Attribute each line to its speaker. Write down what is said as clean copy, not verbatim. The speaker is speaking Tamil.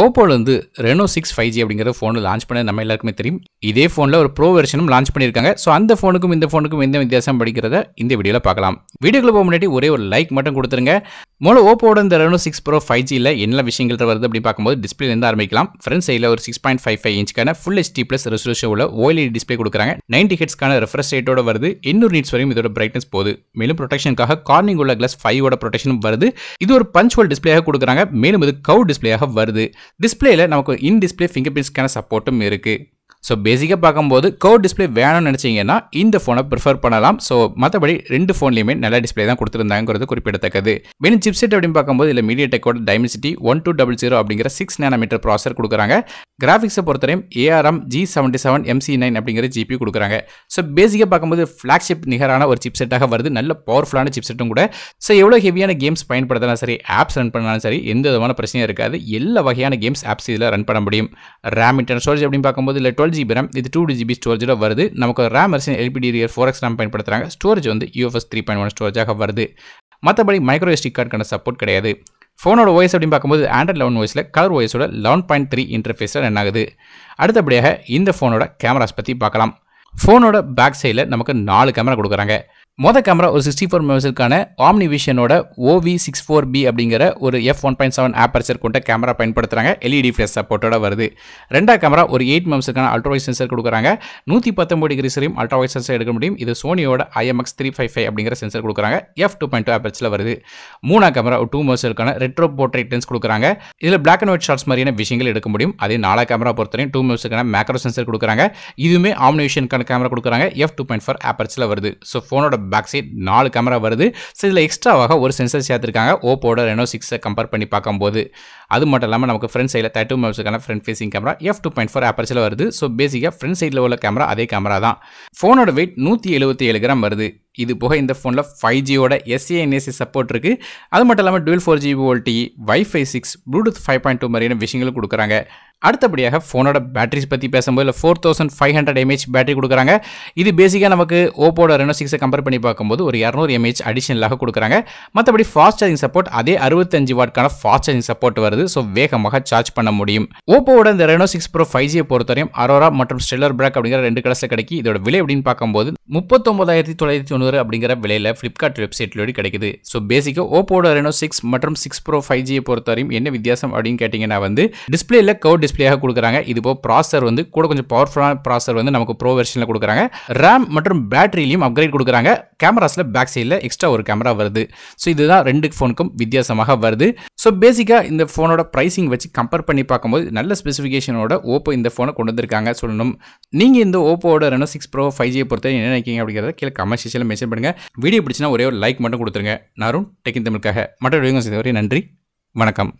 Speaker 1: ஓப்போல இருந்து Reno 6 5G அப்படிங்கிற ஃபோன் லான்ச் பண்ண நம்ம எல்லாருக்குமே தெரியும். இதே ஃபோன்ல ஒரு ப்ரோ வெர்ஷனும் லான்ச் பண்ணியிருக்காங்க. ஸோ அந்த ஃபோனுக்கும் இந்த ஃபோனுக்கும் எந்த வித்தியாசம் படிக்கிறத இந்த வீடியோவில் பார்க்கலாம். வீடியோக்குள்ள போக முன்னாடி ஒரே ஒரு லைக் மட்டும் கொடுத்துருங்க. முதல்ல ஓப்போட இந்த Reno 6 Pro 5Gல என்ன விஷயங்கள் வருது அப்படி பார்க்கும்போது டிஸ்பிளேலேருந்து ஆரம்பிக்கலாம். ஃப்ரண்ட் சைடில் ஒரு 6.55 இன்ச்சுக்கான ஃபுல் HD ப்ளஸ் ரெசல்யூஷன் உள்ள OLED டிஸ்பிளே கொடுக்குறாங்க. 90 ஹெட்ஸ்க்கான ரெஃப்ரெஷ் ரேட்டோட வருது. 200 நிட்ஸ் வரையும் இதோட பிரைட்னஸ் போகுது. மேலும் ப்ரொடெக்ஷனுக்காக கார்னிங் உள்ள கிளாஸ் 5 ஓட ப்ரொடெக்ஷனும் வருது. இது ஒரு பஞ்ச் ஹோல் டிஸ்பிளேயாக கொடுக்குறாங்க. மேலும் இது கர்வ் டிஸ்பிளேயாக வருது. டிஸ்பிளேல நமக்கு இன் டிஸ்பிளே ஃபிங்கர் பிரிண்ட்ஸ்க்கான சப்போர்ட்டும் இருக்கு. ஸோ பேசிக்காக பார்க்கும்போது கர்வ் டிஸ்பிளே வேணும்னு நினச்சிங்கன்னா இந்த ஃபோனை ப்ரிஃபர் பண்ணலாம். ஸோ மற்றபடி ரெண்டு ஃபோன்லையுமே நல்ல டிஸ்பிளே தான் கொடுத்துருந்தாங்கிறது குறிப்பிடத்தக்கது. மேலும் சிப்செட் அப்படின்னு பார்க்கும்போது இல்லை மீடியாடெக்கோட டைமென்சிட்டி 1200 அப்படிங்கிற 6 நானோமீட்டர் ப்ராசர் கொடுக்குறாங்க. கிராஃபிக்ஸை பொறுத்தவரையும் ARM G77 MC9 அப்படிங்கிற GPU கொடுக்குறாங்க. ஸோ பேசிக்காக பார்க்கும்போது ஃப்ளாக்ஷிப் நிகரான ஒரு சிப்செட்டாக வருது. நல்ல பவர்ஃபுல்லான சிப்செட்டும் கூட. ஸோ எவ்வளோ ஹெவியான கேம்ஸ் பயன்படுத்தினாலும் சரி, ஆப்ஸ் ரன் பண்ணாலும் சரி, எந்த விதமான பிரச்சனையும் இருக்காது. எல்லா வகையான கேம்ஸ் ஆப்ஸ் இதில் ரன் பண்ண முடியும். ரேம் இன்டர்னல் ஸ்டோரேஜ் அப்படின்னு பார்க்கும்போது இல்லை 12GB RAM, இது 2GB ஸ்டோரேஜோட வருது. நமக்கு RAM version LPDDR 4X RAM பயன்படுத்துறாங்க. ஸ்டோரேஜ் வந்து UFS 3.1 ஸ்டோரேஜாக வருது. மற்றபடி மைக்ரோ SD கார்டுக்கான சப்போர்ட் கிடையாது. ஃபோனோட OS அப்படின்னு பார்க்கும்போது Android 11 OSல கலர் OSோட 11.3 இன்டர்ஃபேஸில் ரன் ஆகுது. அடுத்தபடியாக இந்த ஃபோனோட கேமராஸ் பற்றி பார்க்கலாம். ஃபோனோட பேக் சைடில் நமக்கு 4 கேமரா கொடுக்குறாங்க. மொதல் கேமரா ஒரு 64 மெகாபிக்சலுக்கான OmniVisionோட OV64B அப்படிங்கிற ஒரு f1.7 ஆப்பர்ச்சர் கொண்ட கேமரா பயன்படுத்துகிறாங்க. LED ஃபிளாஷ் சப்போர்ட்டோட வருது. ரெண்டாவது கேமரா ஒரு 8 மெகாபிக்சலுக்கான அல்ட்ராவைட் சென்சர் கொடுக்குறாங்க. 119 டிகிரி வரையும் அல்ட்ராவைட் சென்சர் எடுக்க முடியும். இது சோனியோட IMX355 அப்படிங்கிற சென்சர் கொடுக்குறாங்க. f2.2 ஆப்பர்ச்சரில் வருது. மூணாவது கேமரா ஒரு 2 மெகாபிக்சலுக்கான ரெட்ரோ போர்ட்ரேட் லென்ஸ் கொடுக்குறாங்க. இதில் பிளாக் அண்ட் ஒயிட் ஷாட்ஸ் மாதிரியான விஷயங்கள் எடுக்க முடியும். அதே நாலாவது கேமரா பொறுத்தவரையும் 2 மெகாபிக்சலுக்கான மேக்ரோ சென்சர் கொடுக்குறாங்க. இதுவுமே OmniVisionக்கான கேமரா கொடுக்குறாங்க. f2.4 ஆப்பர்ச்சரில் வருது. ஸோ ஃபோனோட பேக் சைட் 4 கேமரா வருது. ஸோ இதில் எக்ஸ்ட்ராவாக ஒரு சென்சர் சேர்த்துருக்காங்க ஓப்போட Reno 6 கம்பேர் பண்ணி பார்க்கும்போது. அது மட்டும் இல்லாமல் நமக்கு ஃப்ரண்ட் சைடில் 32 மெகாபிக்சலுக்கான ஃப்ரண்ட் ஃபேசிங் கேமரா f2.4 ஆப்பர்ச்சரில் வருது. ஸோ பேசிக்காக ஃப்ரண்ட் சைடில் உள்ள கேமரா அதே கேமரா தான். ஃபோனோட வெயிட் 177 கிராம் வருது. இது போக இந்த ஃபோனில் 5Gயோட SA/NAC சப்போர்ட் இருக்குது. அது மட்டும் இல்லாமல் dual 4GB LTE, Wi-Fi 6, Bluetooth 5.2 மாதிரியான விஷயங்களும் கொடுக்குறாங்க. அடுத்தபடியாக ஃபோனோட பேட்டரிஸ் பற்றி பேசும்போது 4500 mAh பேட்டரி கொடுக்குறாங்க. இது பேசிக்காக நமக்கு ஓப்போட Reno 6 கம்பேர் பண்ணி பார்க்கும்போது ஒரு 200 mAh அடிஷனலாக கொடுக்குறாங்க. மற்றபடி ஃபாஸ்ட் சார்ஜிங் சப்போர்ட் அதே 65 வாட்க்கான ஃபாஸ்ட் சார்ஜிங் சப்போர்ட் வருது. ஸோ வேகமாக சார்ஜ் பண்ண முடியும். ஓப்போட இந்த Reno 6 Pro 5G பொறுத்தவரையும் அரோரா மற்றும் ஸ்டெல்லர் பிளாக் அப்படிங்கிற 2 கலர்ஸில் கிடைக்கும். இதோட விலை அப்படின்னு பார்க்கும்போது 39,990 அப்படிங்கிற விலையில் ஃப்ளிப்கார்ட் வெப்சைட்லோடு கிடைக்குது. ஸோ பேசிக்காக ஓப்போட Reno 6 மற்றும் 6 Pro 5G பொறுத்தவரையும் என்ன வித்தியாசம் அப்படின்னு கேட்டிங்கன்னா வந்து டிஸ்பிளேல கர்வ் டிஸ்பிளேயாக கொடுக்குறாங்க. இது போக ப்ராசர் வந்து கூட கொஞ்சம் பவர்ஃபுல்லான ப்ராசர் வந்து நமக்கு ப்ரோ வெர்ஷனில் கொடுக்குறாங்க. ரேம் மற்றும் பேட்டரியிலையும் அப்கிரேட் கொடுக்குறாங்க. கேமராஸில் பேக் சைடில் எக்ஸ்ட்ரா ஒரு கேமரா வருது. ஸோ இதுதான் ரெண்டு ஃபோனுக்கும் வித்தியாசமாக வருது. ஸோ பேசிக்காக இந்த ஃபோனோட ப்ரைஸிங் வச்சு கம்பேர் பண்ணி பார்க்கும்போது நல்ல ஸ்பெசிஃபிகேஷனோட ஓப்போ இந்த ஃபோனை கொண்டு வந்திருக்காங்க சொல்லணும். நீங்கள் இந்த ஓப்போட Reno 6 Pro 5G பொறுத்த என்ன நினைக்கிறீங்க அப்படிங்கிறத கீழே கமெண்ட் செக்ஷனில் மென்ஷன் பண்ணுங்க. வீடியோ பிடிச்சினா ஒரே ஒரு லைக் மட்டும் கொடுத்துருங்க. நானும் டெக்கின் தமிழுக்காக மற்ற வீடியோஸ் இதுவரை நன்றி, வணக்கம்.